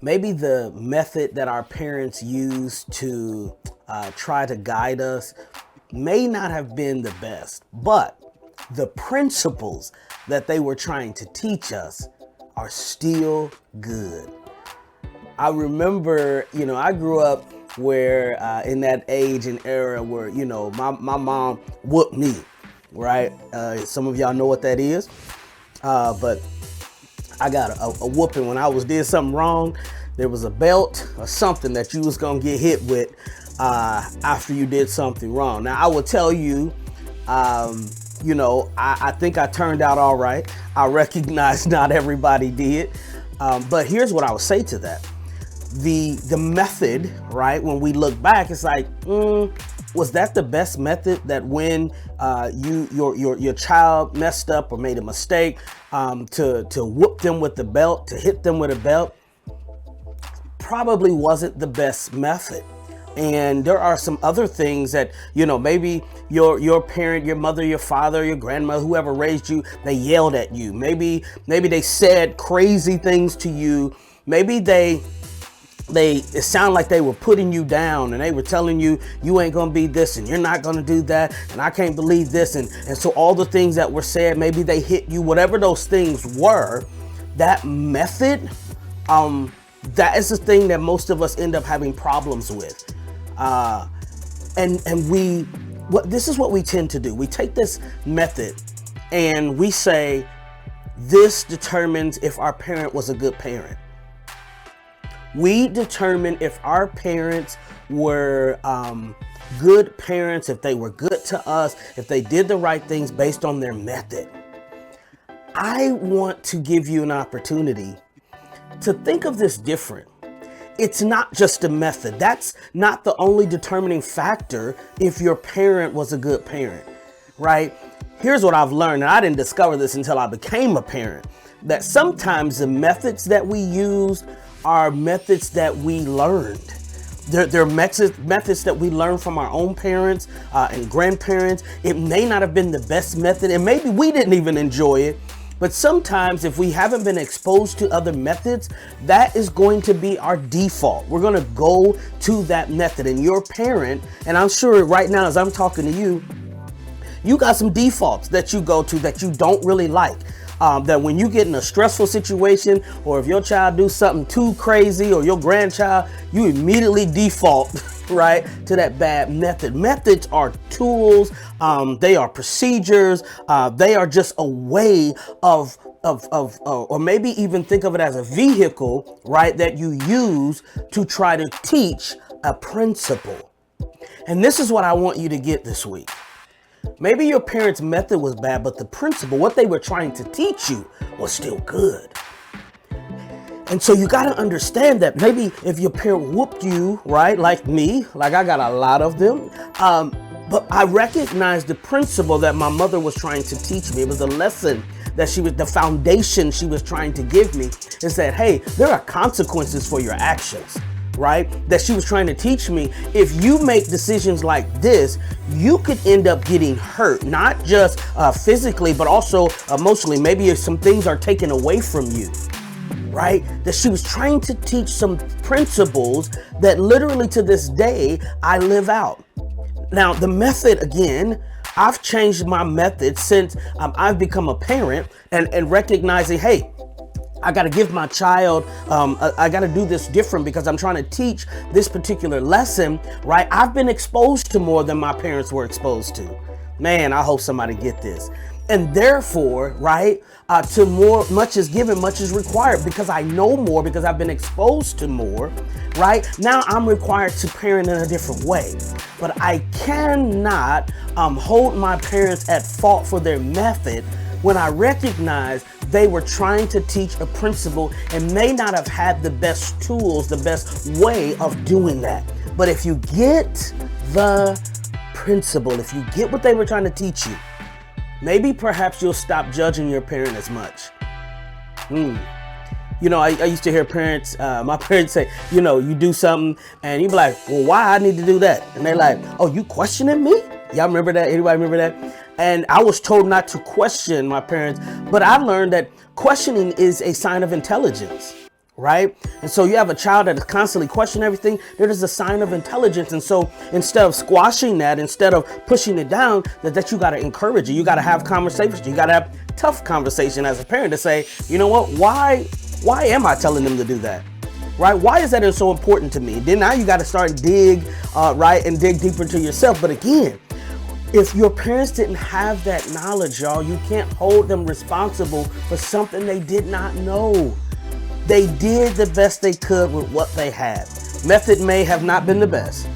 Maybe the method that our parents used to try to guide us may not have been the best, but the principles that they were trying to teach us are still good. I remember, I grew up where in that age and era where, my mom whooped me, right? Some of y'all know what that is. But I got a whooping when I did something wrong. There was a belt or something that you was gonna get hit with after you did something wrong. Now I will tell you, I think I turned out all right. I recognize not everybody did, but here's what I would say to that: the method, right? When we look back, it's like, was that the best method? That when your child messed up or made a mistake, to whoop them with the belt, to hit them with a belt, probably wasn't the best method. And there are some other things that, maybe your parent, your mother, your father, your grandmother, whoever raised you, they yelled at you. Maybe they said crazy things to you. Maybe it sounded like they were putting you down, and they were telling you ain't gonna be this and you're not gonna do that, and I can't believe this, and so all the things that were said, maybe they hit you, whatever those things were. That method, that is the thing that most of us end up having problems with. This is what we tend to do. We take this method and we say, this determines if our parent was a good parent. We determine if our parents were good parents, if they were good to us, if they did the right things based on their method. I want to give you an opportunity to think of this different. It's not just a method. That's not the only determining factor if your parent was a good parent, right? Here's what I've learned, and I didn't discover this until I became a parent, that sometimes the methods that we use are methods that we learned. They're methods that we learned from our own parents and grandparents. It may not have been the best method, and maybe we didn't even enjoy it. But sometimes if we haven't been exposed to other methods, that is going to be our default. We're going to go to that method. And your parent, and I'm sure right now as I'm talking to you, you got some defaults that you go to that you don't really like. That when you get in a stressful situation, or if your child do something too crazy, or your grandchild, you immediately default right to that bad method. Methods are tools. They are procedures. They are just a way of or maybe even think of it as a vehicle, right, that you use to try to teach a principle. And this is what I want you to get this week. Maybe your parents' method was bad, but the principle, what they were trying to teach you, was still good. And so you got to understand that maybe if your parent whooped you, right, like me, like I got a lot of them, but I recognized the principle that my mother was trying to teach me. It was a lesson that the foundation she was trying to give me, is that, hey, there are consequences for your actions. Right? That she was trying to teach me. If you make decisions like this, you could end up getting hurt, not just physically, but also emotionally. Maybe if some things are taken away from you, right? That she was trying to teach some principles that literally to this day, I live out. Now, the method, again, I've changed my method since I've become a parent and recognizing, hey, I got to give my child, I got to do this different because I'm trying to teach this particular lesson, right? I've been exposed to more than my parents were exposed to. Man, I hope somebody get this. And therefore, right, to more, much is given, much is required, because I know more, because I've been exposed to more, right? Now I'm required to parent in a different way. But I cannot hold my parents at fault for their method when I recognize they were trying to teach a principle and may not have had the best tools, the best way of doing that. But if you get the principle, if you get what they were trying to teach you, maybe perhaps you'll stop judging your parent as much. I used to hear parents, my parents say, you do something and you be like, well, why I need to do that? And they're like, oh, you questioning me? Y'all remember that? Anybody remember that? And I was told not to question my parents, but I learned that questioning is a sign of intelligence, right? And so you have a child that is constantly questioning everything, that is a sign of intelligence. And so instead of squashing that, instead of pushing it down, that you got to encourage it. You got to have conversations. You got to have tough conversation as a parent to say, you know what, why am I telling them to do that? Right? Why is that so important to me? Then now you got to start dig deeper into yourself. But again, if your parents didn't have that knowledge, y'all, you can't hold them responsible for something they did not know. They did the best they could with what they had. Method may have not been the best,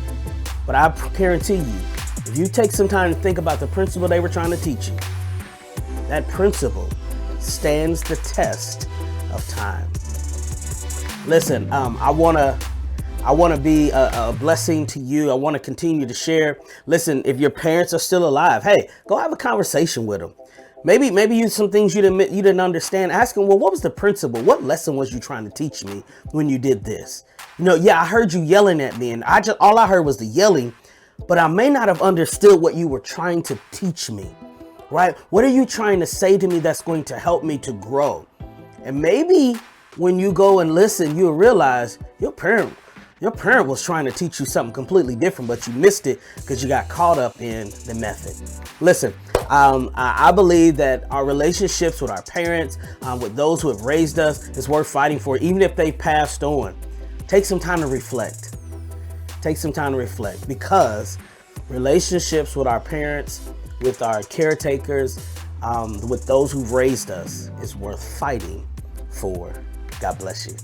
but I guarantee you, if you take some time to think about the principle they were trying to teach you, that principle stands the test of time. Listen, I want to be a blessing to you. I want to continue to share. Listen, if your parents are still alive, hey, go have a conversation with them. Maybe you some things you didn't understand. Ask them, well, what was the principle? What lesson was you trying to teach me when you did this? You know, yeah, I heard you yelling at me, and all I heard was the yelling, but I may not have understood what you were trying to teach me, right? What are you trying to say to me that's going to help me to grow? And maybe when you go and listen, you'll realize your parent was trying to teach you something completely different, but you missed it because you got caught up in the method. Listen, I believe that our relationships with our parents, with those who have raised us, is worth fighting for, even if they passed on. Take some time to reflect. Take some time to reflect, because relationships with our parents, with our caretakers, with those who've raised us, is worth fighting for. God bless you.